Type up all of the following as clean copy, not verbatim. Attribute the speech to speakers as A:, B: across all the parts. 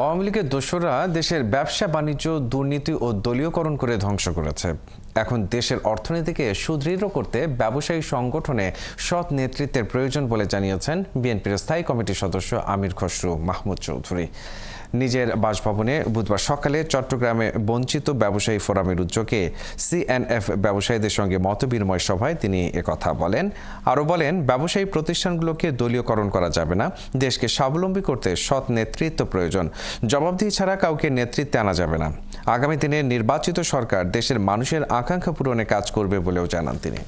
A: আওয়ামী লীগের দোসররা দেশের ব্যবসা বাণিজ্য দুর্নীতি ও দলীয়করণ করে ধ্বংস করেছে। এখন দেশের অর্থনীতিকে সুদৃঢ় করতে ব্যবসায়ী সংগঠনে সৎ নেতৃত্বের প্রয়োজন বলে জানিয়েছেন বিএনপির স্থায়ী কমিটির সদস্য আমির খসরু মাহমুদ চৌধুরী। নিজের বাসভবনে বুধবার সকালে চট্টগ্রামে বঞ্চিত ব্যবসায়ী ফোরামের উদ্যোগে সিএনএফ ব্যবসায়ীদের সঙ্গে মতবিনিময় সভায় তিনি একথা বলেন। আরও বলেন, ব্যবসায়ী প্রতিষ্ঠানগুলোকে দলীয়করণ করা যাবে না, দেশকে স্বাবলম্বী করতে সৎ নেতৃত্ব প্রয়োজন, জবাবদিহি ছাড়া কাউকে নেতৃত্বে আনা যাবে না। আগামী দিনে নির্বাচিত সরকার দেশের মানুষের আকাঙ্ক্ষা পূরণে কাজ করবে বলেও জানান তিনি।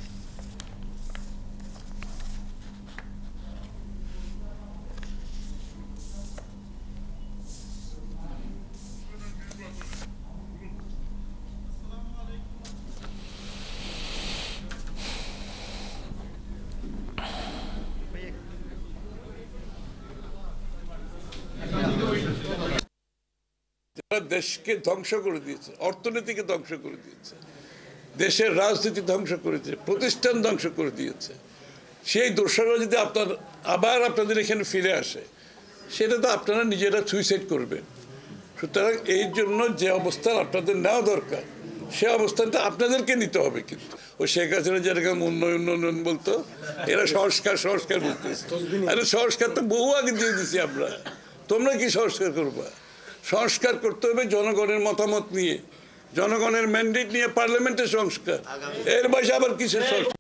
B: যারা দেশকে ধ্বংস করে দিয়েছে, অর্থনীতিকে ধ্বংস করে দিয়েছে, দেশের রাজনীতি ধ্বংস করে দিয়েছে, প্রতিষ্ঠান ধ্বংস করে দিয়েছে, সেই দোষরা যদি আবার আপনাদের এখানে ফিরে আসে, সেটা তো আপনারা নিজেরা সুইসাইড করবেন। সুতরাং এই জন্য যে অবস্থান আপনাদের নেওয়া দরকার, সে অবস্থানটা আপনাদেরকে নিতে হবে। কিন্তু ওই শেখ হাসিনা যেরকম উন্নয়ন বলতো, এরা সংস্কার বলতেছে। আরে সংস্কার তো বহু আগে দিয়ে দিছি আমরা। তোমরা কি সংস্কার করবা? সংস্কার করতে হবে জনগণের মতামত নিয়ে, জনগণের ম্যান্ডেট নিয়ে, পার্লামেন্টের সংস্কার। এর বাইরে আবার কিসের সংস্কার?